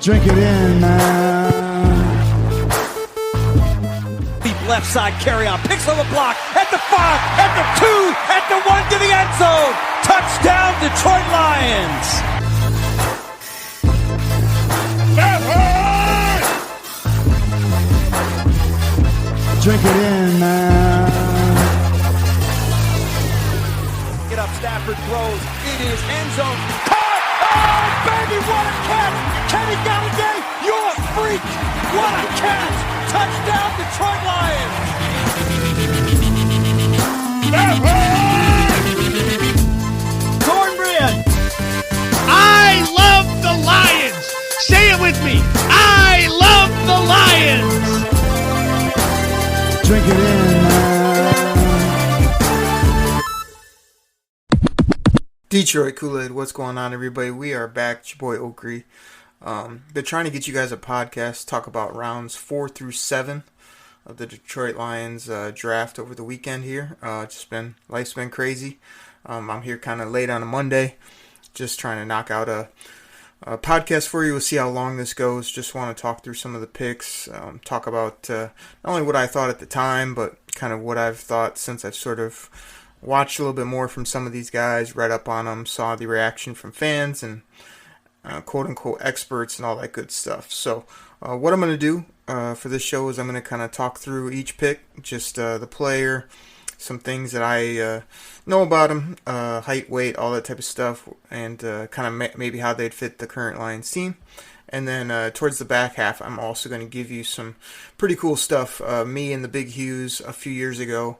Drink it in, man. Deep left side carry on. Picks on the block. At the 5. At the 2. At the 1 to the end zone. Touchdown, Detroit Lions. Drink it in, man. Get up, Stafford throws. It is end zone. Caught! Oh, baby, what a catch! Kenny Galladay, you're a freak! What a catch! Touchdown, Detroit Lions! Cornbread! I love the Lions! Say it with me! I love the Lions! Drink it in, man. Detroit Koolaid, what's going on, everybody? We are back. It's your boy Oakrey. Been trying to get you guys a podcast, talk about rounds 4 through 7 of the Detroit Lions draft over the weekend here. Life's been crazy. I'm here kind of late on a Monday, just trying to knock out a podcast for you. We'll see how long this goes. Just want to talk through some of the picks, talk about not only what I thought at the time, but kind of what I've thought since I've sort of watched a little bit more from some of these guys, read up on them, saw the reaction from fans and quote-unquote experts and all that good stuff. So what I'm going to do for this show is I'm going to kind of talk through each pick, just the player, some things that I know about them, height, weight, all that type of stuff, and kind of maybe how they'd fit the current Lions team. And then towards the back half, I'm also going to give you some pretty cool stuff. Me and the Big Hughes a few years ago,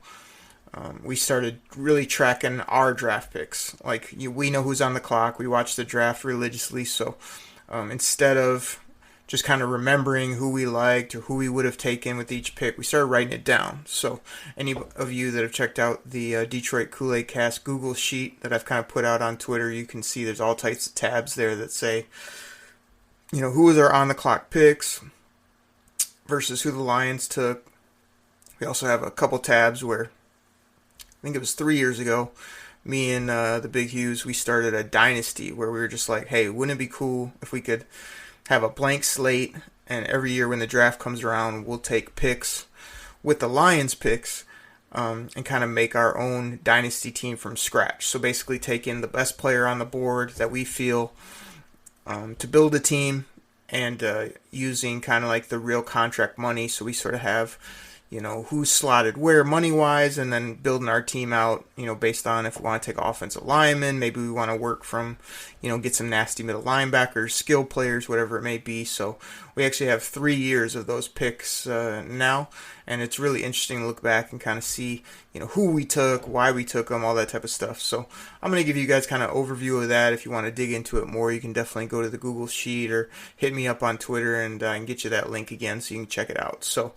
we started really tracking our draft picks. Like, we know who's on the clock. We watch the draft religiously. So instead of just kind of remembering who we liked or who we would have taken with each pick, we started writing it down. So any of you that have checked out the Detroit Koolaid Cast Google sheet that I've kind of put out on Twitter, you can see there's all types of tabs there that say, you know, who was our on-the-clock picks versus who the Lions took. We also have a couple tabs where, I think it was 3 years ago, me and the Big Hughes, we started a dynasty where we were just like, hey, wouldn't it be cool if we could have a blank slate, and every year when the draft comes around, we'll take picks with the Lions picks and kind of make our own dynasty team from scratch. So basically take in the best player on the board that we feel to build a team, and using kind of like the real contract money. So we sort of have, you know, who's slotted where money-wise, and then building our team out, you know, based on if we want to take offensive linemen, maybe we want to work from, you know, get some nasty middle linebackers, skill players, whatever it may be. So we actually have 3 years of those picks now, and it's really interesting to look back and kind of see, you know, who we took, why we took them, all that type of stuff. So I'm going to give you guys kind of overview of that. If you want to dig into it more, you can definitely go to the Google Sheet or hit me up on Twitter, and I can get you that link again so you can check it out. So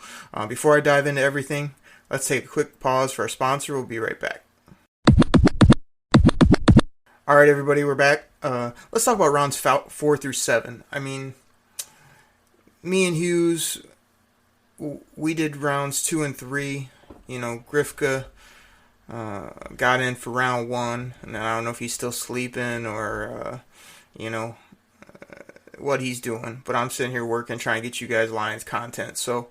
before I dive into everything, let's take a quick pause for our sponsor. We'll be right back. All right, everybody, we're back. Let's talk about rounds 4 through 7. I mean, me and Hughes, we did rounds 2 and 3. You know, Grifka got in for round 1, and I don't know if he's still sleeping or, you know, what he's doing. But I'm sitting here working, trying to get you guys Lions content. So,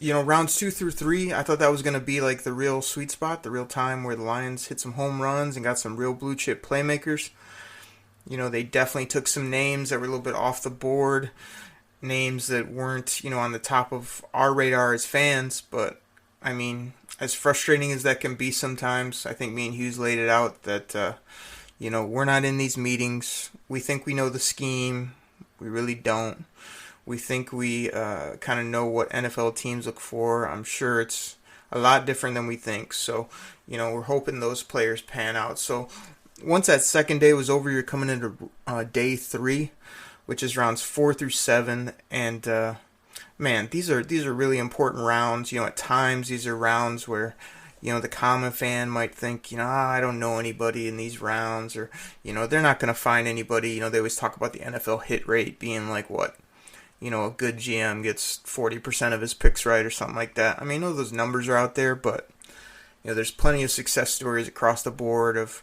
you know, rounds 2 through 3, I thought that was going to be like the real sweet spot, the real time where the Lions hit some home runs and got some real blue chip playmakers. You know, they definitely took some names that were a little bit off the board, names that weren't, you know, on the top of our radar as fans. But, I mean, as frustrating as that can be sometimes, I think me and Hughes laid it out that, you know, we're not in these meetings. We think we know the scheme. We really don't. We think we kind of know what NFL teams look for. I'm sure it's a lot different than we think. So, you know, we're hoping those players pan out. So once that second day was over, you're coming into day 3, which is rounds 4 through 7. And, man, these are really important rounds. You know, at times these are rounds where, you know, the common fan might think, you know, I don't know anybody in these rounds, or, you know, they're not going to find anybody. You know, they always talk about the NFL hit rate being like, what? You know, a good GM gets 40% of his picks right or something like that. I mean, I know those numbers are out there, but, you know, there's plenty of success stories across the board of,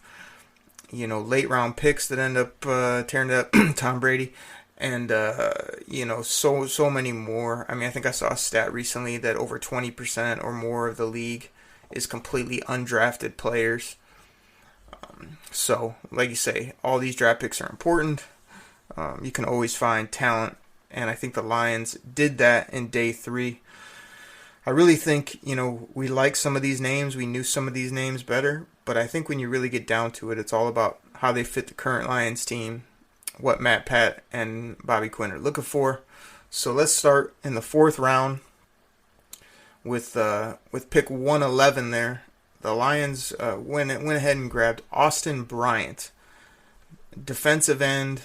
you know, late round picks that end up tearing up Tom Brady. and so many more. I mean, I think I saw a stat recently that over 20% or more of the league is completely undrafted players. So, like you say, all these draft picks are important. You can always find talent, and I think the Lions did that in day 3. I really think, we like some of these names. We knew some of these names better. But I think when you really get down to it, it's all about how they fit the current Lions team, what Matt Pat and Bobby Quinn are looking for. So let's start in the 4th round with pick 111 there. The Lions went ahead and grabbed Austin Bryant, defensive end,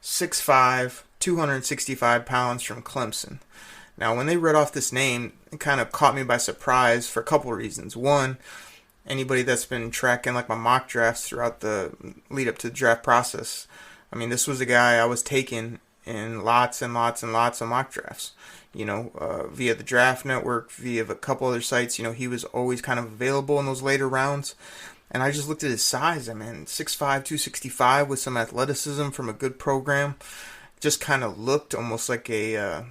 6'5", 265 pounds from Clemson. Now, when they read off this name, it kind of caught me by surprise for a couple of reasons. One, anybody that's been tracking like my mock drafts throughout the lead up to the draft process, I mean, this was a guy I was taking in lots and lots and lots of mock drafts. Via the Draft Network, via a couple other sites, he was always kind of available in those later rounds. And I just looked at his size. I mean, 6'5", 265 with some athleticism from a good program. Just kind of looked almost like a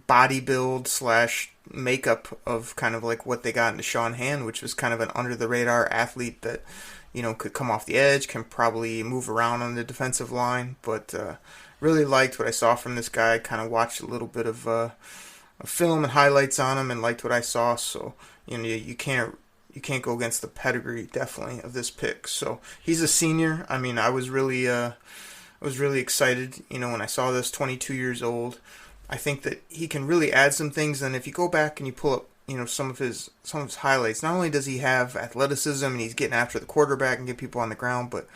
body build / makeup of kind of like what they got into Sean Hand, which was kind of an under-the-radar athlete that, could come off the edge, can probably move around on the defensive line, but really liked what I saw from this guy. Kind of watched a little bit of a film and highlights on him and liked what I saw. So you can't go against the pedigree definitely of this pick. So he's a senior. I mean, I was really excited. When I saw this, 22 years old. I think that he can really add some things. And if you go back and you pull up some of his highlights, not only does he have athleticism and he's getting after the quarterback and get people on the ground, but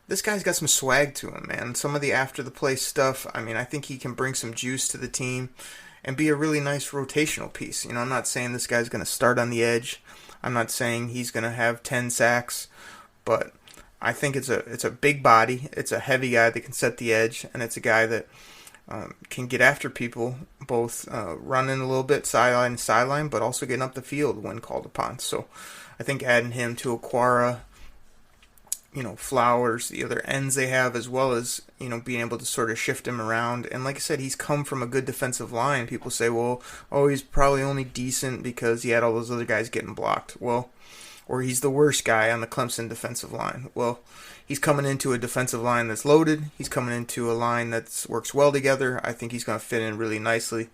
this guy's got some swag to him, man. Some of the after the play stuff, I mean, I think he can bring some juice to the team and be a really nice rotational piece. I'm not saying this guy's going to start on the edge. I'm not saying he's going to have 10 sacks, but I think it's a big body. It's a heavy guy that can set the edge, and it's a guy that can get after people, both running a little bit sideline to sideline, but also getting up the field when called upon. So I think adding him to Aquara, Flowers, the other ends they have, as well as, being able to sort of shift him around. And like I said, he's come from a good defensive line. People say, he's probably only decent because he had all those other guys getting blocked. Well, or he's the worst guy on the Clemson defensive line. Well, he's coming into a defensive line that's loaded. He's coming into a line that works well together. I think he's going to fit in really nicely.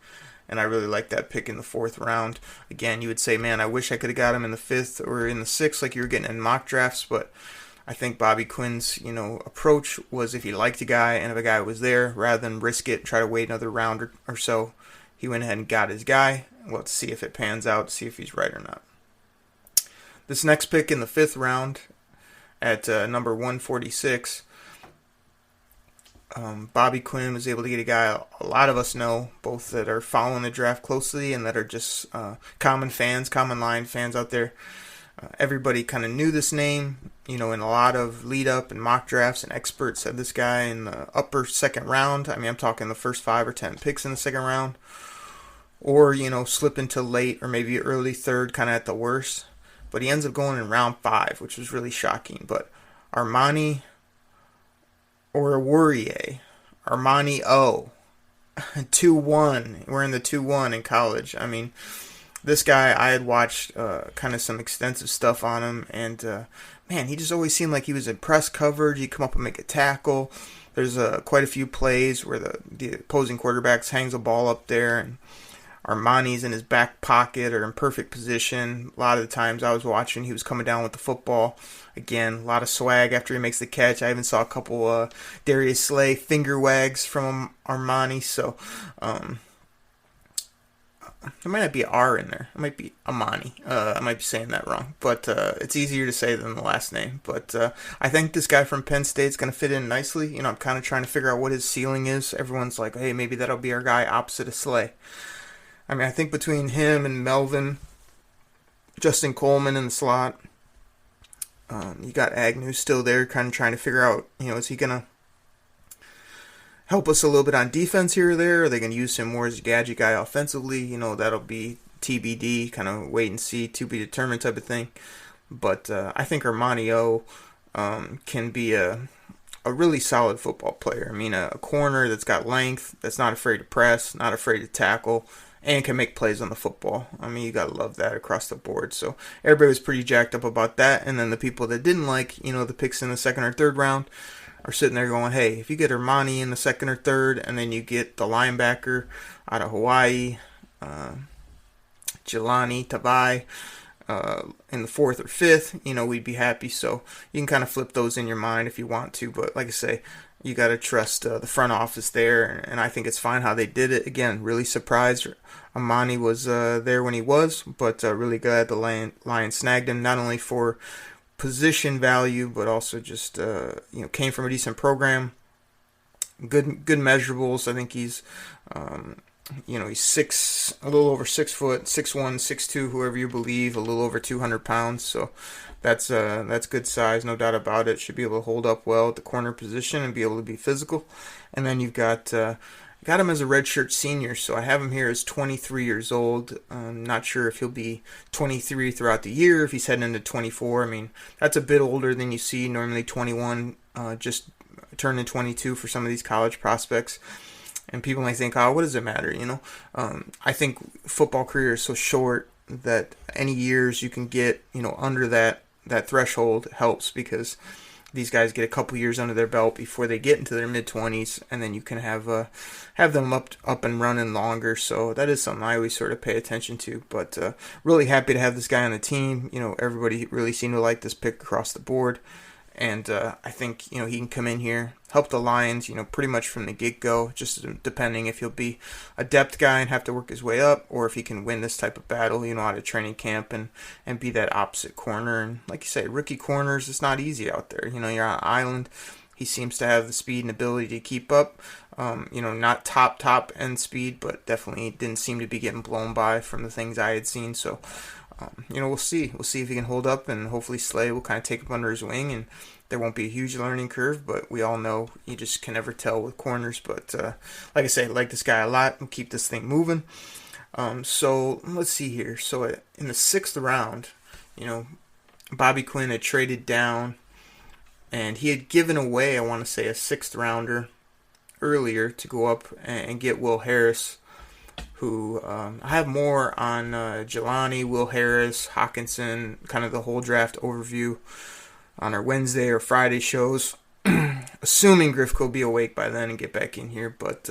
And I really like that pick in the 4th round. Again, you would say, man, I wish I could have got him in the 5th or in the 6th like you were getting in mock drafts, but I think Bobby Quinn's, approach was if he liked a guy and if a guy was there, rather than risk it, try to wait another round or so, he went ahead and got his guy. Well, let's see if it pans out, see if he's right or not. This next pick in the 5th round at number 146, Bobby Quinn was able to get a guy a lot of us know, both that are following the draft closely and that are just common line fans out there. Everybody kind of knew this name, in a lot of lead-up and mock drafts, and experts said this guy in the upper 2nd round. I mean, I'm talking the first 5 or 10 picks in the 2nd round. Or, slip into late or maybe early 3rd, kind of at the worst. But he ends up going in round 5, which was really shocking. But Armani Oruwariye, Armani O, 2-1. We're in the 2-1 in college. I mean, this guy, I had watched kind of some extensive stuff on him, and man, he just always seemed like he was in press coverage. He'd come up and make a tackle. There's quite a few plays where the opposing quarterbacks hangs a ball up there, and Armani's in his back pocket or in perfect position. A lot of the times I was watching, he was coming down with the football. Again, a lot of swag after he makes the catch. I even saw a couple Darius Slay finger wags from Armani, so there might not be an R in there. It might be Amani. I might be saying that wrong. But it's easier to say than the last name. But I think this guy from Penn State's going to fit in nicely. I'm kind of trying to figure out what his ceiling is. Everyone's like, hey, maybe that'll be our guy opposite of Slay. I mean, I think between him and Melvin, Justin Coleman in the slot, you got Agnew still there, kind of trying to figure out, is he going to help us a little bit on defense here or there? Are they going to use him more as a gadget guy offensively? That'll be TBD, kind of wait and see, to be determined type of thing. But I think Armani O can be a a really solid football player. I mean, a corner that's got length, that's not afraid to press, not afraid to tackle, and can make plays on the football. I mean, you gotta love that across the board. So everybody was pretty jacked up about that. And then the people that didn't like, the picks in the second or third round are sitting there going, hey, if you get Armani in the second or third, and then you get the linebacker out of Hawaii, Jelani Tavai, in the fourth or fifth, we'd be happy. So you can kind of flip those in your mind if you want to. But like I say, you got to trust the front office there. And I think it's fine how they did it. Again, really surprised Amani was there when he was, but really glad the Lions snagged him, not only for position value, but also just, came from a decent program. Good measurables. I think he's, he's a little over 6 foot, 6'1", 6'2", whoever you believe, a little over 200 pounds. So that's good size, no doubt about it. Should be able to hold up well at the corner position and be able to be physical. And then you've got him as a redshirt senior, so I have him here as 23 years old. I'm not sure if he'll be 23 throughout the year, if he's heading into 24. I mean, that's a bit older than you see. Normally 21, just turning 22 for some of these college prospects. And people might think, oh, what does it matter, I think football career is so short that any years you can get, under that threshold helps, because these guys get a couple years under their belt before they get into their mid-20s, and then you can have them up and running longer. So that is something I always sort of pay attention to. But really happy to have this guy on the team. Everybody really seemed to like this pick across the board. And I think, he can come in here, help the Lions, pretty much from the get-go, just depending if he'll be a depth guy and have to work his way up, or if he can win this type of battle, out of training camp and be that opposite corner. And like you say, rookie corners, it's not easy out there. You're on an island. He seems to have the speed and ability to keep up. Not top end speed, but definitely didn't seem to be getting blown by from the things I had seen. So, we'll see. We'll see if he can hold up, and hopefully Slay will kind of take him under his wing, and there won't be a huge learning curve, but we all know you just can never tell with corners. But like I say, I like this guy a lot. We'll keep this thing moving. So let's see here. So in the 6th round, Bobby Quinn had traded down, and he had given away, I want to say, a 6th rounder earlier to go up and get Will Harris, who I have more on Jelani, Will Harris, Hawkinson, kind of the whole draft overview on our Wednesday or Friday shows, assuming Griff will be awake by then and get back in here. But,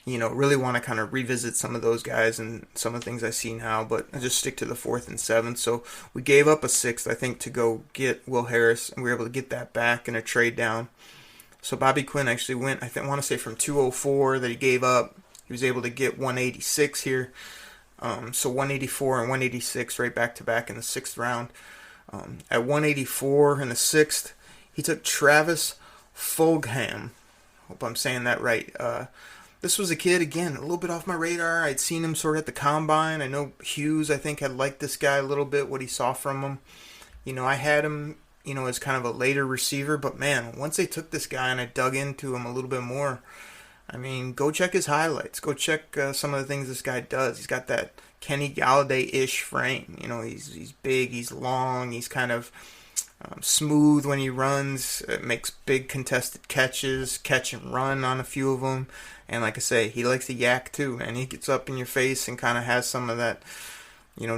really want to kind of revisit some of those guys and some of the things I see now, but I just stick to the 4th and 7th. So we gave up a 6th, I think, to go get Will Harris, and we were able to get that back in a trade down. So Bobby Quinn actually went, I want to say from 204 that he gave up. He was able to get 186 here. So 184 and 186 right back to back in the 6th round. At 184 in the 6th, he took Travis Fulgham. Hope I'm saying that right. This was a kid, again, a little bit off my radar. I'd seen him sort of at the combine. I know Hughes, I think, had liked this guy a little bit, what he saw from him. I had him, as kind of a later receiver. But, man, once they took this guy and I dug into him a little bit more, I mean, go check his highlights. Go check some of the things this guy does. He's got that Kenny Galladay-ish frame. He's big, he's long, he's kind of smooth when he runs. It makes big contested catches, catch and run on a few of them. And like I say, he likes to yak too, man. He gets up in your face and kind of has some of that,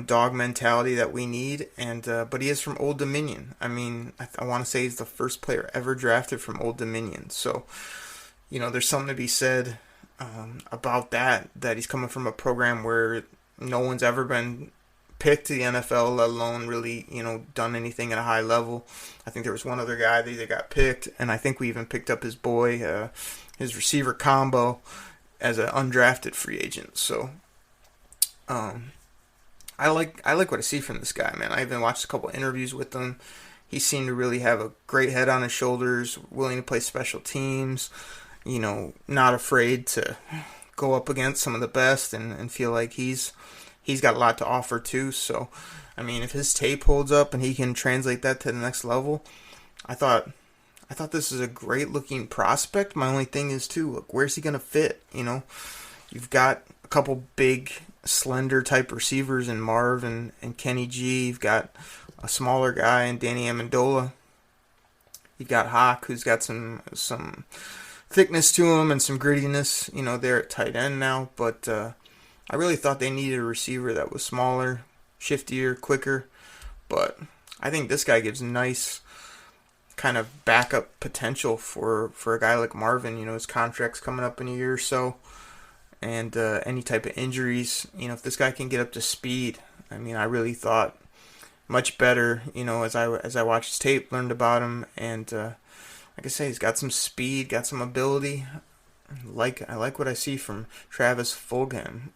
dog mentality that we need. And but he is from Old Dominion. I mean, I want to say he's the first player ever drafted from Old Dominion. So, there's something to be said about that he's coming from a program where no one's ever been picked to the NFL, let alone really, done anything at a high level. I think there was one other guy that either got picked, and I think we even picked up his boy, his receiver combo, as an undrafted free agent. So, I like what I see from this guy, man. I even watched a couple interviews with him. He seemed to really have a great head on his shoulders, willing to play special teams, not afraid to go up against some of the best and feel like he's got a lot to offer too. So, I mean, if his tape holds up and he can translate that to the next level, I thought this is a great looking prospect. My only thing is too, look, where's he going to fit? You've got a couple big, slender type receivers in Marv and Kenny G. You've got a smaller guy in Danny Amendola. You got Hawk, who's got some thickness to him and some grittiness, there at tight end now. But I really thought they needed a receiver that was smaller, shiftier, quicker. But I think this guy gives nice kind of backup potential for a guy like Marvin. His contract's coming up in a year or so. And any type of injuries, if this guy can get up to speed, I really thought much better, as I watched his tape, learned about him, and like I say, he's got some speed, got some ability. I like what I see from Travis Fulgham.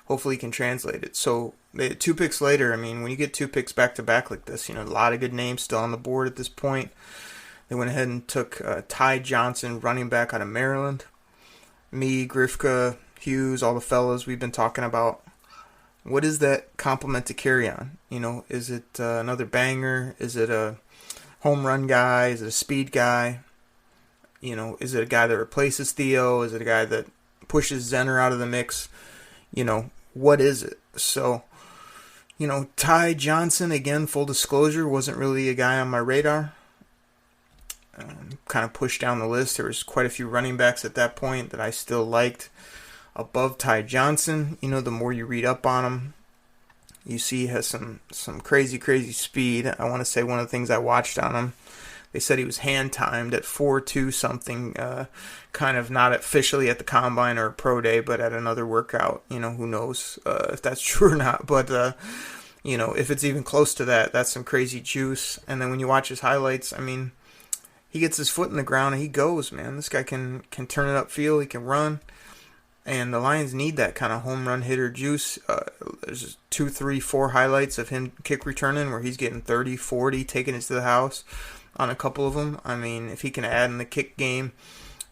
Hopefully he can translate it. So 2 picks later, when you get 2 picks back to back like this, a lot of good names still on the board at this point. They went ahead and took Ty Johnson, running back out of Maryland. Me, Grifka, Hughes, all the fellas we've been talking about. What is that compliment to carry on? Is it another banger? Is it a home run guy? Is it a speed guy? Is it a guy that replaces Theo? Is it a guy that pushes Zenner out of the mix? What is it? So, Ty Johnson, again, full disclosure, wasn't really a guy on my radar. Kind of pushed down the list. There was quite a few running backs at that point that I still liked above Ty Johnson. The more you read up on him, you see he has some crazy speed. I want to say one of the things I watched on him, they said he was hand-timed at 4.2 something, kind of not officially at the Combine or Pro Day, but at another workout. Who knows if that's true or not. But, if it's even close to that, that's some crazy juice. And then when you watch his highlights, he gets his foot in the ground and he goes, man. This guy can turn it upfield. He can run. And the Lions need that kind of home run hitter juice. There's 2, 3, 4 highlights of him kick returning where he's getting 30, 40, taking it to the house on a couple of them. If he can add in the kick game,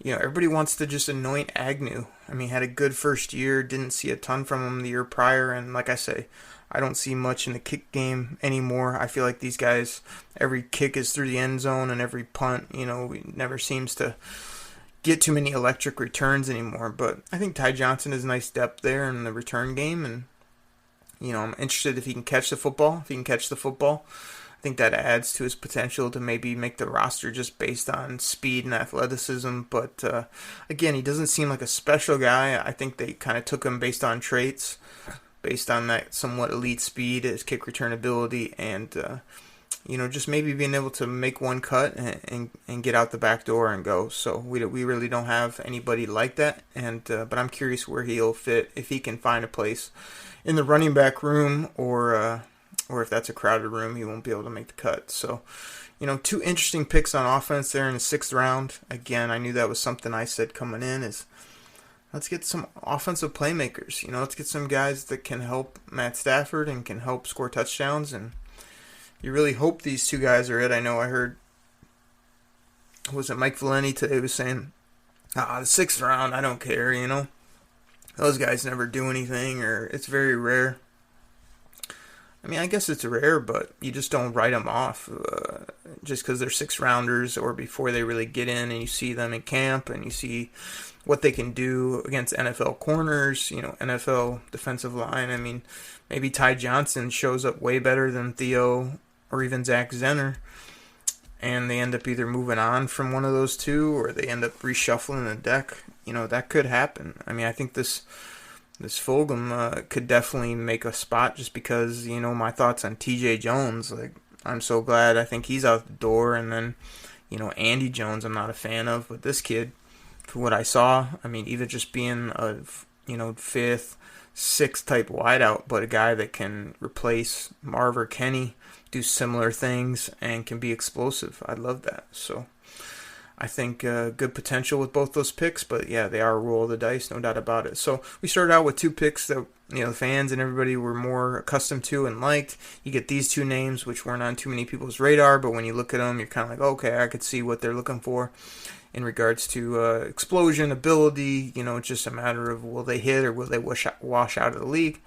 everybody wants to just anoint Agnew. He had a good first year, didn't see a ton from him the year prior. And like I say, I don't see much in the kick game anymore. I feel like these guys, every kick is through the end zone and every punt, never seems to get too many electric returns anymore. But I think Ty Johnson is a nice depth there in the return game. And, I'm interested if he can catch the football. If he can catch the football, I think that adds to his potential to maybe make the roster just based on speed and athleticism. But, again, he doesn't seem like a special guy. I think they kind of took him based on traits, based on that somewhat elite speed, his kick return ability, and, just maybe being able to make one cut and get out the back door and go. So we really don't have anybody like that, and but I'm curious where he'll fit, if he can find a place in the running back room, or if that's a crowded room, he won't be able to make the cut. So, 2 interesting picks on offense there in the 6th round. Again, I knew that was something I said coming in is, let's get some offensive playmakers. Let's get some guys that can help Matt Stafford and can help score touchdowns. And you really hope these 2 guys are it. I know I heard, was it Mike Valenti today was saying, the 6th round, I don't care, Those guys never do anything, or it's very rare. I guess it's rare, but you just don't write them off just because they're 6th rounders or before they really get in and you see them in camp and you see what they can do against NFL corners, NFL defensive line. Maybe Ty Johnson shows up way better than Theo or even Zach Zenner, and they end up either moving on from one of those 2 or they end up reshuffling the deck. That could happen. I think this Fulgham could definitely make a spot just because, my thoughts on TJ Jones. I'm so glad. I think he's out the door. And then, Andy Jones I'm not a fan of. But this kid, for what I saw, even just being a, 5th, 6th type wideout, but a guy that can replace Marv or Kenny, do similar things, and can be explosive. I love that. So I think good potential with both those picks, but yeah, they are a roll of the dice, no doubt about it. So we started out with 2 picks that the fans and everybody were more accustomed to and liked. You get these 2 names, which weren't on too many people's radar, but when you look at them, you're kind of like, okay, I could see what they're looking for in regards to explosion, ability. It's just a matter of will they hit or will they wash out of the league.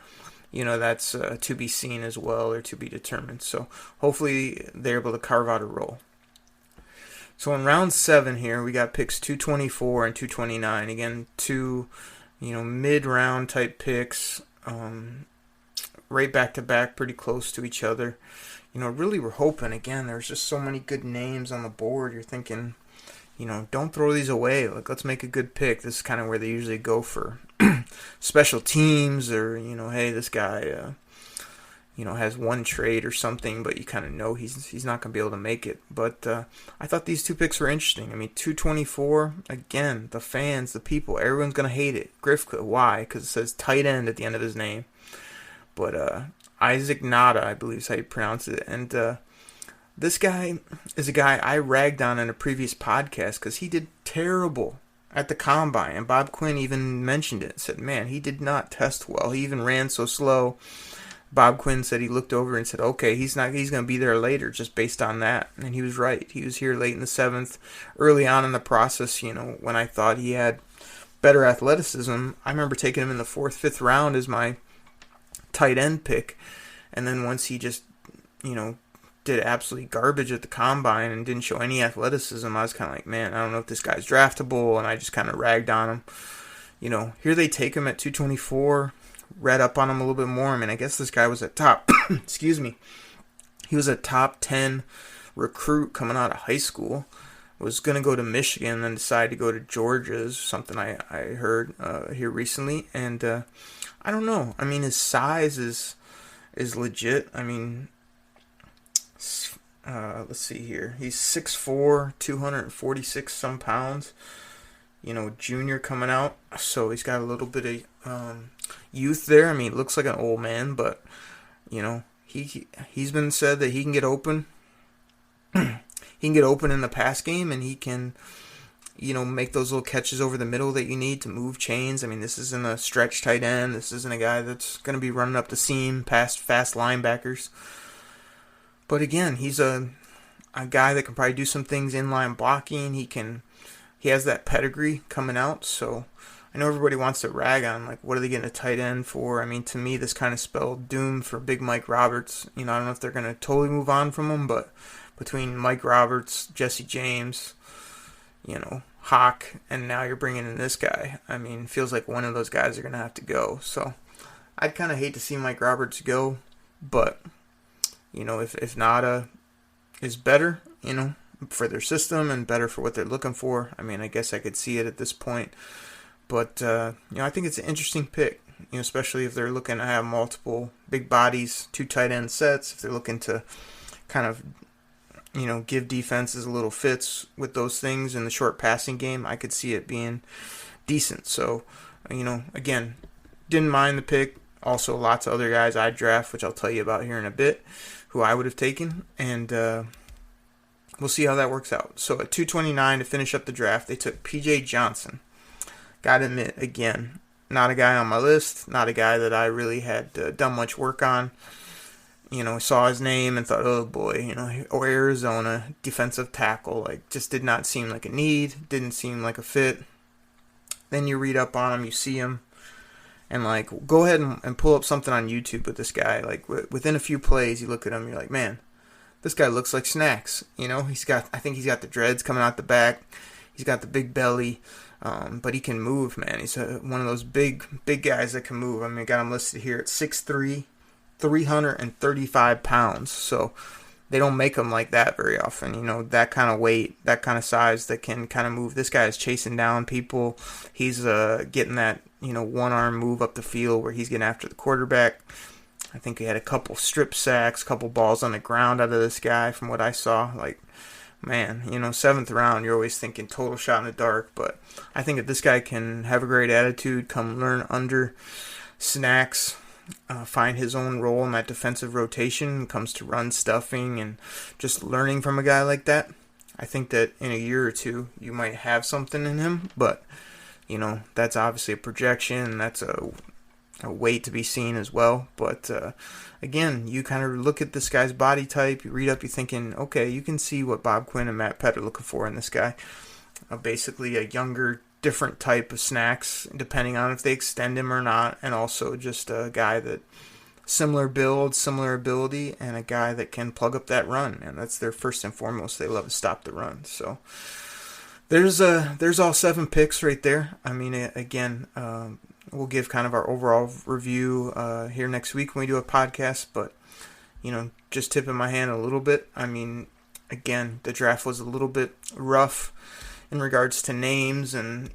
That's to be seen as well, or to be determined. So hopefully they're able to carve out a role. So in round 7 here, we got picks 224 and 229. Again, 2, mid-round type picks, right back to back, pretty close to each other. really were hoping, again, there's just so many good names on the board. You're thinking, don't throw these away. Like, let's make a good pick. This is kind of where they usually go for special teams, or, hey, this guy, has one trade or something, but you kind of know he's not going to be able to make it. But I thought these two picks were interesting. I mean, 224, again, the fans, the people, everyone's going to hate it. Griff, why? Because it says tight end at the end of his name. But Isaac Nada, I believe is how you pronounce it. And this guy is a guy I ragged on in a previous podcast because he did terrible at the combine. And Bob Quinn even mentioned it. Said, man, he did not test well. He even ran so slow. Bob Quinn said he looked over and said, okay, he's going to be there later just based on that. And he was right. He was here late in the 7th, early on in the process, when I thought he had better athleticism. I remember taking him in the 4th, 5th round as my tight end pick. And then once he just, did absolutely garbage at the combine and didn't show any athleticism, I was kind of like, man, I don't know if this guy's draftable. And I just kind of ragged on him. Here they take him at 224. Read up on him a little bit more. I mean, I guess this guy was a top, excuse me, he was a top 10 recruit coming out of high school. Was going to go to Michigan, then decided to go to Georgia, is something I heard here recently. And I don't know. I mean, his size is legit. I mean, let's see here. He's 6'4", 246 some pounds. Junior coming out, so he's got a little bit of youth there. I mean, he looks like an old man, but he's been said that he can get open. He can get open in the pass game, and he can, make those little catches over the middle that you need to move chains. I mean, this isn't a stretch tight end. This isn't a guy that's going to be running up the seam past fast linebackers. But again, he's a guy that can probably do some things inline blocking. He has that pedigree coming out, so I know everybody wants to rag on, like, what are they getting a tight end for? I mean, to me, this kind of spelled doom for Big Mike Roberts. I don't know if they're going to totally move on from him, but between Mike Roberts, Jesse James, Hawk, and now you're bringing in this guy. I mean, feels like one of those guys are going to have to go. So I'd kind of hate to see Mike Roberts go, but, if Nada is better, for their system and better for what they're looking for, I mean, I guess I could see it at this point. But, I think it's an interesting pick, especially if they're looking to have multiple big bodies, 2 tight end sets, if they're looking to kind of, give defenses a little fits with those things in the short passing game. I could see it being decent. So, again, didn't mind the pick. Also, lots of other guys I draft, which I'll tell you about here in a bit, who I would have taken. And, we'll see how that works out. So at 229 to finish up the draft, they took P.J. Johnson. Gotta admit, again, not a guy on my list, not a guy that I really had done much work on. Saw his name and thought, oh boy, or Arizona, defensive tackle, like, just did not seem like a need, didn't seem like a fit. Then you read up on him, you see him, and, like, go ahead and pull up something on YouTube with this guy. Like, within a few plays, you look at him, you're like, man, this guy looks like Snacks. I think he's got the dreads coming out the back. He's got the big belly, but he can move, man. He's one of those big guys that can move. I mean, I got him listed here at 6'3", 335 pounds. So they don't make him like that very often. That kind of weight, that kind of size that can kind of move. This guy is chasing down people. He's getting that, one-arm move up the field where he's getting after the quarterback. I think he had a couple strip sacks, couple balls on the ground out of this guy from what I saw. Like, man, 7th round, you're always thinking total shot in the dark. But I think if this guy can have a great attitude, come learn under Snacks, find his own role in that defensive rotation when it comes to run stuffing and just learning from a guy like that, I think that in a year or two, you might have something in him. But, that's obviously a projection, and that's a wait to be seen as well. But again, you kind of look at this guy's body type, you read up, you're thinking, okay, you can see what Bob Quinn and Matt Pett are looking for in this guy. Basically a younger, different type of Snacks, depending on if they extend him or not, and also just a guy that similar build, similar ability, and a guy that can plug up that run. And that's their first and foremost. They love to stop the run. So there's all 7 picks right there. I mean, again, we'll give kind of our overall review here next week when we do a podcast. But, just tipping my hand a little bit. I mean, again, the draft was a little bit rough in regards to names and,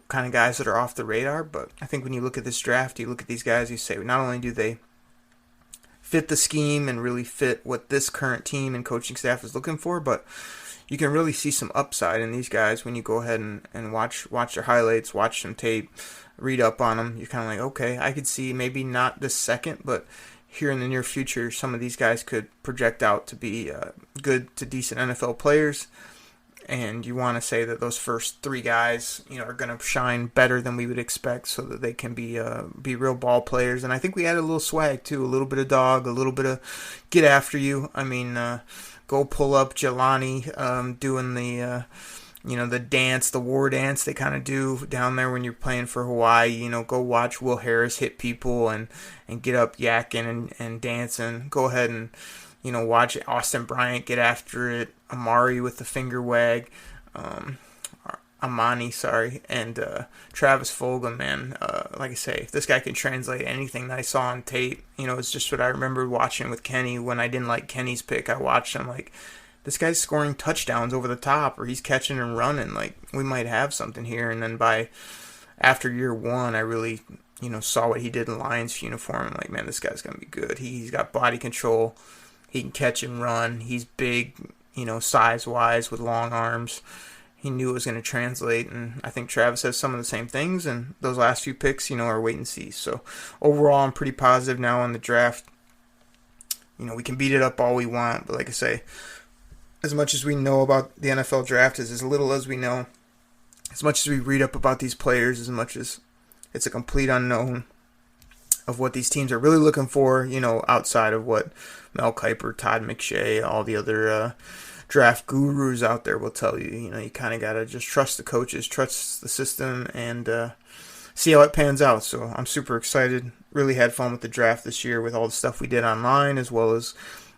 kind of guys that are off the radar. But I think when you look at this draft, you look at these guys, you say, not only do they fit the scheme and really fit what this current team and coaching staff is looking for, but you can really see some upside in these guys when you go ahead and watch their highlights, watch some tape, read up on them. You're kind of like, okay, I could see maybe not this second, but here in the near future, some of these guys could project out to be good to decent NFL players. And you want to say that those first three guys, are going to shine better than we would expect, so that they can be real ball players. And I think we added a little swag too, a little bit of dog, a little bit of get after you. I mean, go pull up Jelani doing the the dance, the war dance they kind of do down there when you're playing for Hawaii. Go watch Will Harris hit people and get up yakking and dancing. Go ahead and watch Austin Bryant get after it. Amari with the finger wag. Amani, sorry. And Travis Fulgham, man. Like I say, if this guy can translate anything that I saw on tape, it's just what I remember watching with Kenny. When I didn't like Kenny's pick, I watched him like, this guy's scoring touchdowns over the top, or he's catching and running. Like, we might have something here. And then after year one, I really, saw what he did in Lions uniform. I'm like, man, this guy's going to be good. He's got body control. He can catch and run. He's big, size-wise with long arms. He knew it was going to translate, and I think Travis has some of the same things, and those last few picks, are wait and see. So overall, I'm pretty positive now on the draft. We can beat it up all we want, but like I say, as much as we know about the NFL draft is as little as we know. As much as we read up about these players, as much as it's a complete unknown of what these teams are really looking for, outside of what Mel Kiper, Todd McShay, all the other draft gurus out there will tell you. You kind of got to just trust the coaches, trust the system, and see how it pans out. So I'm super excited. Really had fun with the draft this year with all the stuff we did online, as well as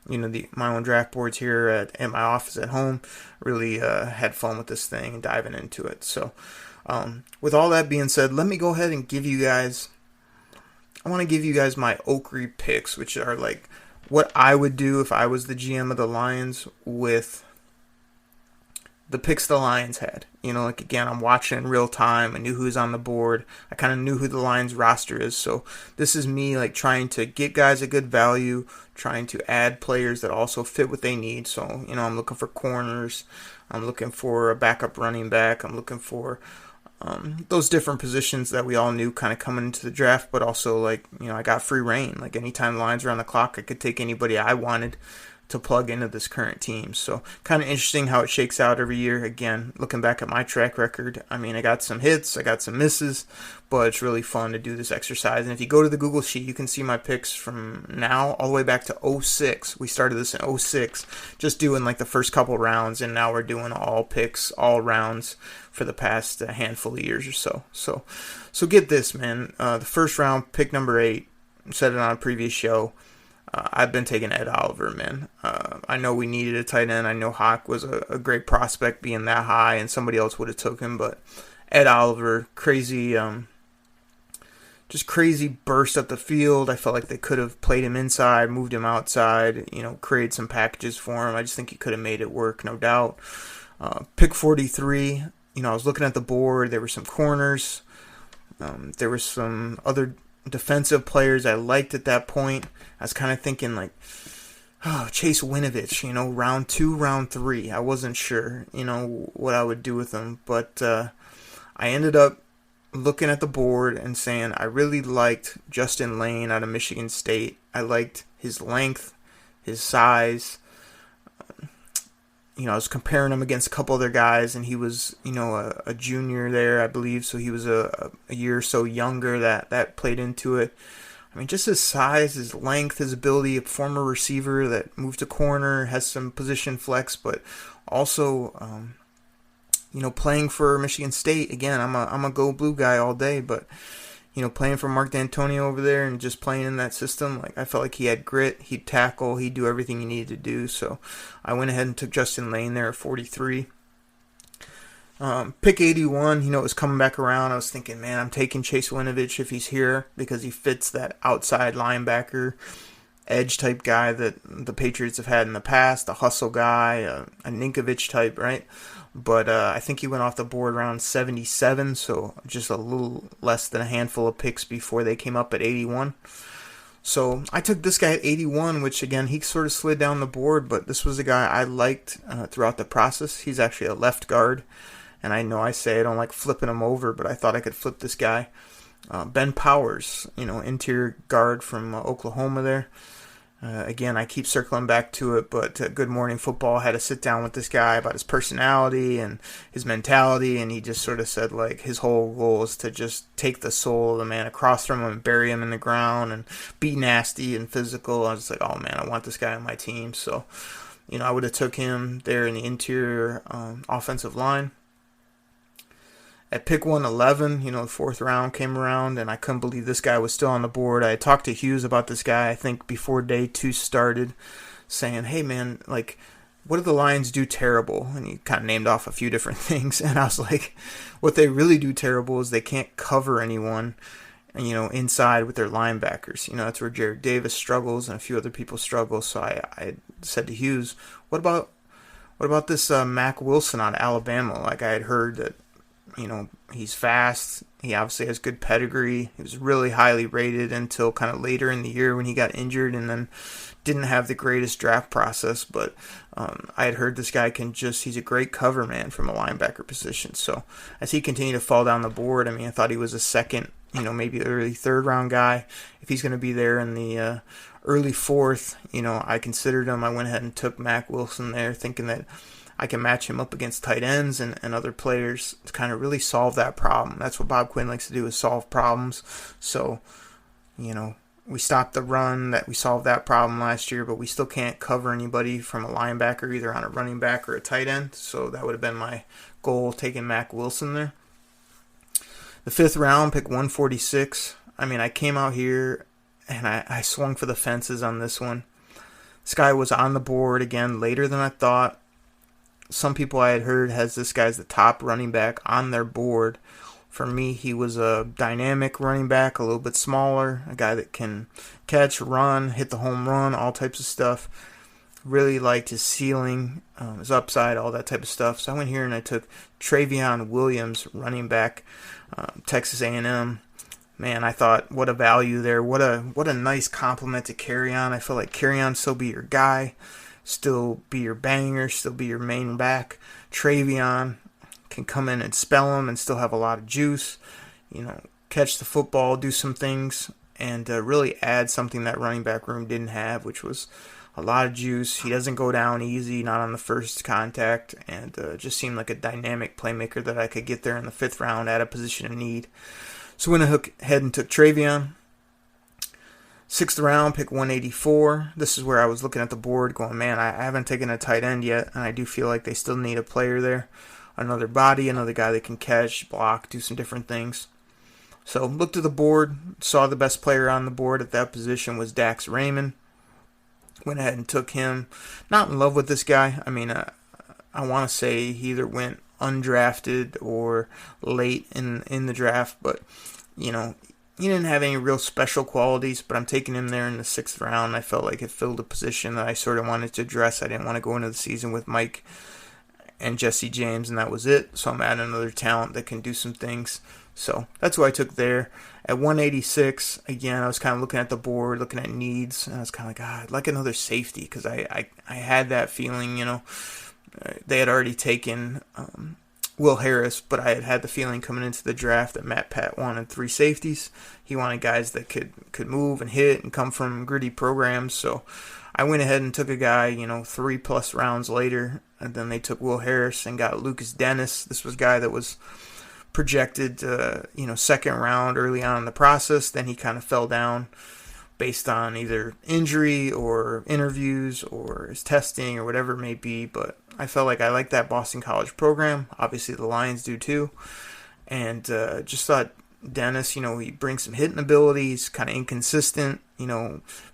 my own draft boards here at my office at home. Really had fun with this thing and diving into it. So with all that being said, let me go ahead and I want to give you guys my Oakley picks, which are like what I would do if I was the GM of the Lions with the picks the Lions had. Again, I'm watching in real time. I knew who was on the board. I kind of knew who the Lions roster is. So this is me trying to get guys a good value, trying to add players that also fit what they need. So, I'm looking for corners. I'm looking for a backup running back. I'm looking for those different positions that we all knew kind of coming into the draft, but also I got free reign. Anytime the Lions were on the clock, I could take anybody I wanted to plug into this current team. So kind of interesting how it shakes out every year. Again, looking back at my track record, I mean, I got some hits, I got some misses, but it's really fun to do this exercise. And if you go to the Google Sheet, you can see my picks from now all the way back to 06. We started this in 06, just doing the first couple rounds, and now we're doing all picks, all rounds for the past handful of years or so. So get this, man. The first round, pick number 8, said it on a previous show. I've been taking Ed Oliver, man. I know we needed a tight end. I know Hawk was a great prospect being that high, and somebody else would have took him. But Ed Oliver, crazy, just crazy burst up the field. I felt like they could have played him inside, moved him outside, created some packages for him. I just think he could have made it work, no doubt. Pick 43, I was looking at the board. There were some corners. There were some other defensive players I liked at that point. I was kind of thinking Chase Winovich, round 2, round 3. I wasn't sure, what I would do with him, but I ended up looking at the board and saying I really liked Justin Lane out of Michigan State. I liked his length, his size. I was comparing him against a couple other guys, and he was, a junior there, I believe, so he was a year or so younger. That played into it. I mean, just his size, his length, his ability, a former receiver that moved to corner, has some position flex, but also, playing for Michigan State. Again, I'm a go blue guy all day, but playing for Mark D'Antonio over there and just playing in that system, I felt like he had grit, he'd tackle, he'd do everything he needed to do. So I went ahead and took Justin Lane there at 43. Pick 81, it was coming back around. I was thinking, man, I'm taking Chase Winovich if he's here because he fits that outside linebacker edge type guy that the Patriots have had in the past, a hustle guy, a Ninkovich type, right? But I think he went off the board around 77, so just a little less than a handful of picks before they came up at 81. So I took this guy at 81, which again, he sort of slid down the board, but this was a guy I liked throughout the process. He's actually a left guard, and I know I say I don't like flipping him over, but I thought I could flip this guy. Ben Powers, interior guard from Oklahoma there. Again, I keep circling back to it, but Good Morning Football had to sit down with this guy about his personality and his mentality, and he just sort of said, like, his whole goal is to just take the soul of the man across from him and bury him in the ground and be nasty and physical. I was like, oh, man, I want this guy on my team. So, I would have took him there in the interior offensive line. At pick 111, the fourth round came around, and I couldn't believe this guy was still on the board. I had talked to Hughes about this guy, I think, before day 2 started, saying, hey, man, like, what do the Lions do terrible? And he kind of named off a few different things, and I was like, what they really do terrible is they can't cover anyone, inside with their linebackers. That's where Jared Davis struggles and a few other people struggle. So I said to Hughes, what about this Mac Wilson out of Alabama? Like, I had heard that, he's fast. He obviously has good pedigree. He was really highly rated until kind of later in the year when he got injured and then didn't have the greatest draft process. But I had heard this guy he's a great cover man from a linebacker position. So as he continued to fall down the board, I thought he was a second, maybe early third round guy. If he's going to be there in the early fourth, I considered him. I went ahead and took Mac Wilson there, thinking that I can match him up against tight ends and other players to kind of really solve that problem. That's what Bob Quinn likes to do, is solve problems. So, we stopped the run. We solved that problem last year, but we still can't cover anybody from a linebacker, either on a running back or a tight end. So that would have been my goal, taking Mac Wilson there. The fifth round, pick 146. I came out here and I swung for the fences on this one. This guy was on the board again later than I thought. Some people I had heard has this guy as the top running back on their board. For me, he was a dynamic running back, a little bit smaller, a guy that can catch, run, hit the home run, all types of stuff. Really liked his ceiling, his upside, all that type of stuff. So I went here and I took Travion Williams, running back, Texas A&M. Man, I thought, what a value there. What a nice compliment to Kerryon. I feel like Kerryon still be your guy. Still be your banger, still be your main back. Travion can come in and spell him and still have a lot of juice, catch the football, do some things, and really add something that running back room didn't have, which was a lot of juice. He doesn't go down easy, not on the first contact, and just seemed like a dynamic playmaker that I could get there in the fifth round at a position of need. So went ahead and took Travion. Sixth round, pick 184. This is where I was looking at the board going, man, I haven't taken a tight end yet, and I do feel like they still need a player there. Another body, another guy that can catch, block, do some different things. So looked at the board, saw the best player on the board at that position was Dax Raymond. Went ahead and took him. Not in love with this guy. I want to say he either went undrafted or late in the draft, but, he didn't have any real special qualities, but I'm taking him there in the sixth round. I felt like it filled a position that I sort of wanted to address. I didn't want to go into the season with Mike and Jesse James, and that was it. So I'm adding another talent that can do some things. So that's who I took there. At 186, again, I was kind of looking at the board, looking at needs, and I was kind of like, I'd like another safety, because I had that feeling, they had already taken Will Harris, but I had the feeling coming into the draft that Matt Pat wanted 3 safeties. He wanted guys that could move and hit and come from gritty programs. So I went ahead and took a guy, 3+ rounds later, and then they took Will Harris and got Lucas Dennis. This was a guy that was projected, second round early on in the process. Then he kind of fell down based on either injury or interviews or his testing or whatever it may be. But I felt like I liked that Boston College program. Obviously the Lions do too. And just thought Dennis, he brings some hitting abilities, kind of inconsistent,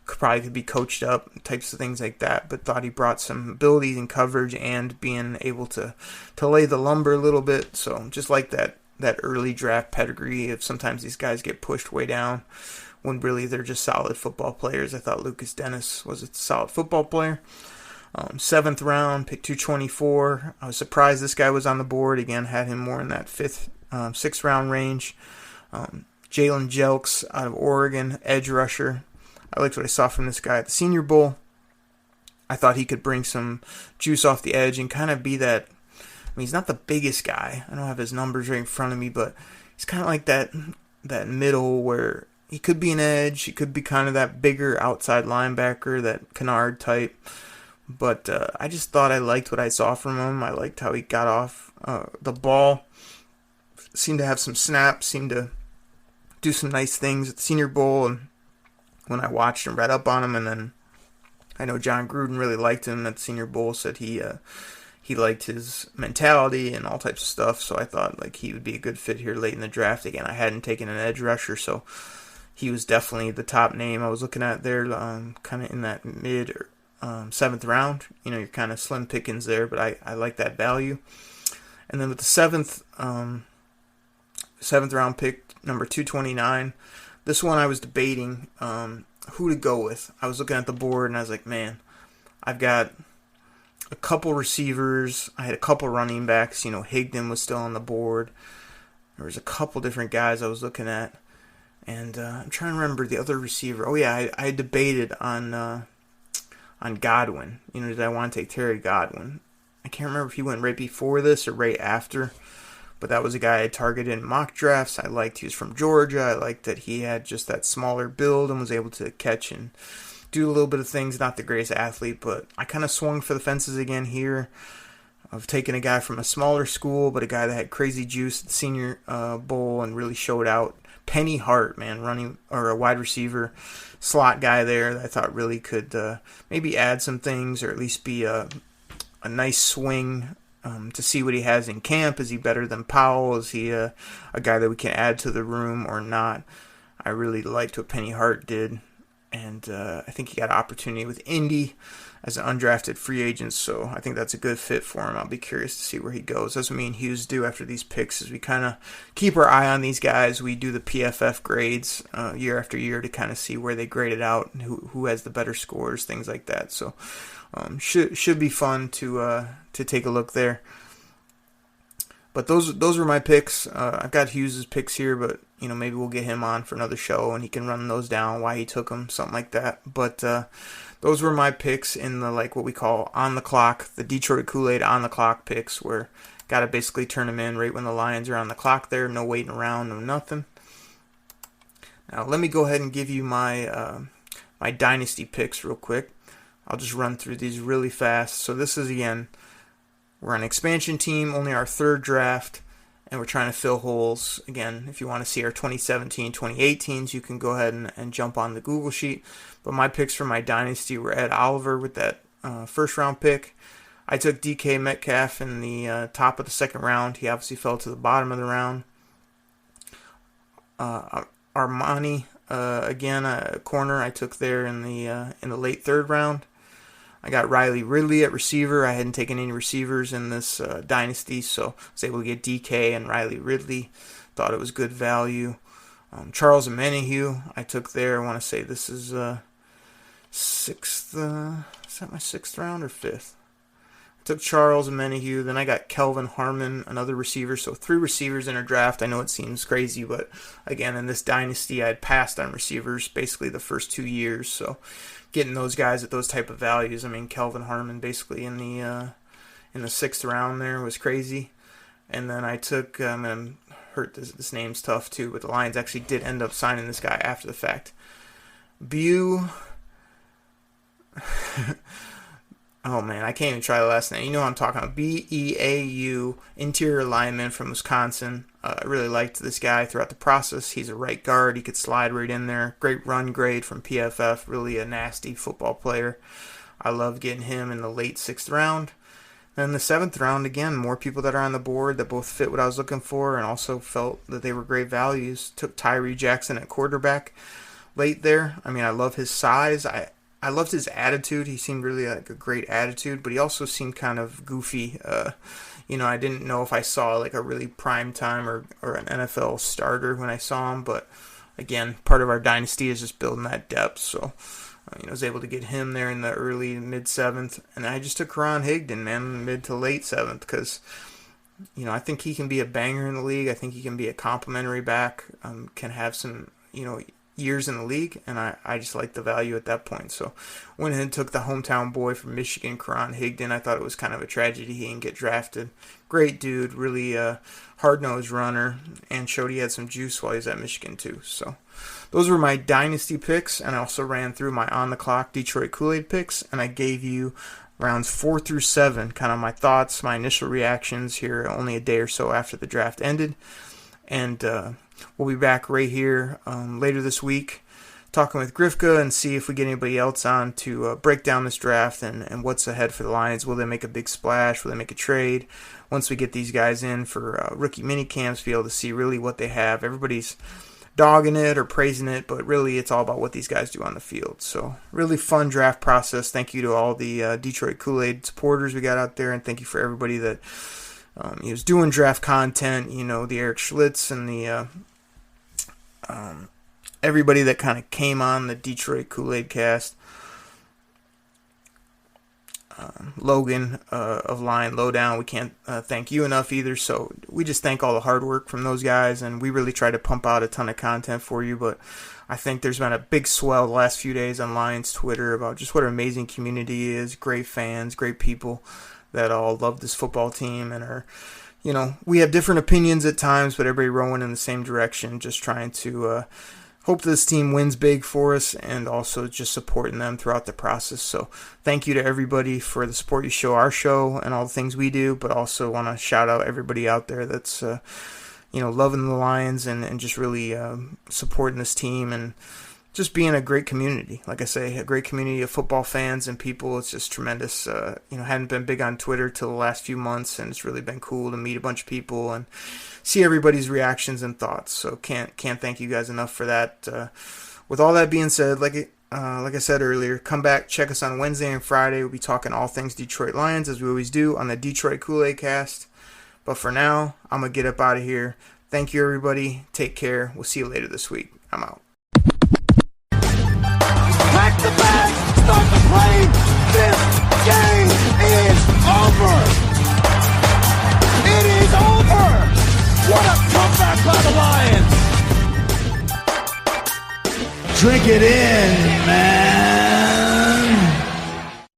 probably could be coached up, types of things like that. But thought he brought some abilities in coverage and being able to lay the lumber a little bit. So just like that early draft pedigree of sometimes these guys get pushed way down when really they're just solid football players. I thought Lucas Dennis was a solid football player. 7th round, pick 224. I was surprised this guy was on the board. Again, had him more in that 6th round range. Jalen Jelks out of Oregon, edge rusher. I liked what I saw from this guy at the Senior Bowl. I thought he could bring some juice off the edge and kind of be that. I mean, he's not the biggest guy. I don't have his numbers right in front of me, but he's kind of like that middle where he could be an edge. He could be kind of that bigger outside linebacker, that Kennard type. But I just thought I liked what I saw from him. I liked how he got off the ball. Seemed to have some snaps. Seemed to do some nice things at the Senior Bowl. And when I watched and read up on him, and then I know John Gruden really liked him at the Senior Bowl. Said he liked his mentality and all types of stuff. So I thought like he would be a good fit here late in the draft. Again, I hadn't taken an edge rusher, so he was definitely the top name I was looking at there. Kind of in that mid 7th round. You know, you're kind of slim pickings there, but I like that value. And then with the 7th round pick, number 229, this one I was debating who to go with. I was looking at the board and I was like, man, I've got a couple receivers. I had a couple running backs. You know, Higdon was still on the board. There was a couple different guys I was looking at. And I'm trying to remember the other receiver. Oh, yeah, I debated on Godwin. You know, did I want to take Terry Godwin? I can't remember if he went right before this or right after, but that was a guy I targeted in mock drafts. I liked he was from Georgia. I liked that he had just that smaller build and was able to catch and do a little bit of things. Not the greatest athlete, but I kind of swung for the fences again here. I've taken a guy from a smaller school, but a guy that had crazy juice at the Senior Bowl and really showed out. Penny Hart, man, running or a wide receiver slot guy there that I thought really could maybe add some things or at least be a nice swing to see what he has in camp. Is he better than Powell? Is he a guy that we can add to the room or not? I really liked what Penny Hart did, and I think he got an opportunity with Indy as an undrafted free agent, so I think that's a good fit for him. I'll be curious to see where he goes. That's what me and Hughes do after these picks, is we kind of keep our eye on these guys. We do the PFF grades year after year to kind of see where they graded out and who has the better scores, things like that. So should be fun to take a look there. But those were my picks. I've got Hughes' picks here, but you know, maybe we'll get him on for another show and he can run those down, why he took them, something like that. But those were my picks in the, like, what we call on the clock, the Detroit Koolaid on the clock picks, where got to basically turn them in right when the Lions are on the clock there, no waiting around, no nothing. Now let me go ahead and give you my my dynasty picks real quick. I'll just run through these really fast. So this is, again, we're an expansion team, only our 3rd draft, and we're trying to fill holes. Again, if you want to see our 2017, 2018s, you can go ahead and jump on the Google sheet. But my picks for my dynasty were Ed Oliver with that 1st round pick. I took DK Metcalf in the top of the 2nd round. He obviously fell to the bottom of the round. Armani, again, a corner I took there in the late 3rd round. I got Riley Ridley at receiver. I hadn't taken any receivers in this dynasty, so I was able to get DK and Riley Ridley. Thought it was good value. Charles Omenihu, I took there. I want to say this is 6th. Is that my 6th round or 5th? I took Charles Omenihu. Then I got Kelvin Harmon, another receiver. So 3 receivers in a draft. I know it seems crazy, but again, in this dynasty, I had passed on receivers basically the first 2 years. So getting those guys at those type of values, I mean, Kelvin Harmon basically in the 6th round there was crazy. And then I took, I'm going to hurt this name's tough too, but the Lions actually did end up signing this guy after the fact. Oh man, I can't even try the last name. You know what I'm talking about. Beau, interior lineman from Wisconsin. I really liked this guy throughout the process. He's a right guard. He could slide right in there. Great run grade from PFF. Really a nasty football player. I love getting him in the late 6th round. Then the 7th round, again, more people that are on the board that both fit what I was looking for and also felt that they were great values. Took Tyree Jackson at quarterback late there. I mean, I love his size. I loved his attitude. He seemed really like a great attitude, but he also seemed kind of goofy. You know, I didn't know if I saw like a really prime time or an NFL starter when I saw him, but again, part of our dynasty is just building that depth. So, I was able to get him there in the early mid 7th, and I just took Ron Higdon, man, mid to late 7th, because I think he can be a banger in the league. I think he can be a complimentary back, can have some years in the league, and I just like the value at that point. So went ahead and took the hometown boy from Michigan, Ron Higdon. I thought it was kind of a tragedy he didn't get drafted. Great dude, really hard-nosed runner, and showed he had some juice while he was at Michigan too. So those were my dynasty picks, and I also ran through my on-the-clock Detroit Koolaid picks, and I gave you rounds 4 through 7, kind of my thoughts, my initial reactions here only a day or so after the draft ended. And we'll be back right here later this week talking with Grifka and see if we get anybody else on to break down this draft and what's ahead for the Lions. Will they make a big splash? Will they make a trade? Once we get these guys in for rookie mini camps, be able to see really what they have. Everybody's dogging it or praising it, but really it's all about what these guys do on the field. So really fun draft process. Thank you to all the Detroit Kool-Aid supporters we got out there, and thank you for everybody that was doing draft content, the Eric Schlitz and the everybody that kind of came on the Detroit Koolaid Cast. Logan of Lion Lowdown, we can't thank you enough either, so we just thank all the hard work from those guys, and we really try to pump out a ton of content for you. But I think there's been a big swell the last few days on Lions Twitter about just what an amazing community is, great fans, great people that all love this football team and are, we have different opinions at times, but everybody rowing in the same direction, just trying to hope this team wins big for us, and also just supporting them throughout the process. So thank you to everybody for the support you show our show and all the things we do, but also want to shout out everybody out there that's, loving the Lions and just really supporting this team and just being a great community. Like I say, a great community of football fans and people. It's just tremendous. Hadn't been big on Twitter till the last few months, and it's really been cool to meet a bunch of people and see everybody's reactions and thoughts. So can't thank you guys enough for that. With all that being said, like I said earlier, come back, check us on Wednesday and Friday. We'll be talking all things Detroit Lions, as we always do on the Detroit Koolaid Cast. But for now, I'm going to get up out of here. Thank you, everybody. Take care. We'll see you later this week. I'm out. Pack the bag, start the plane. This game is over. It is over. What a comeback by the Lions. Drink it in, man.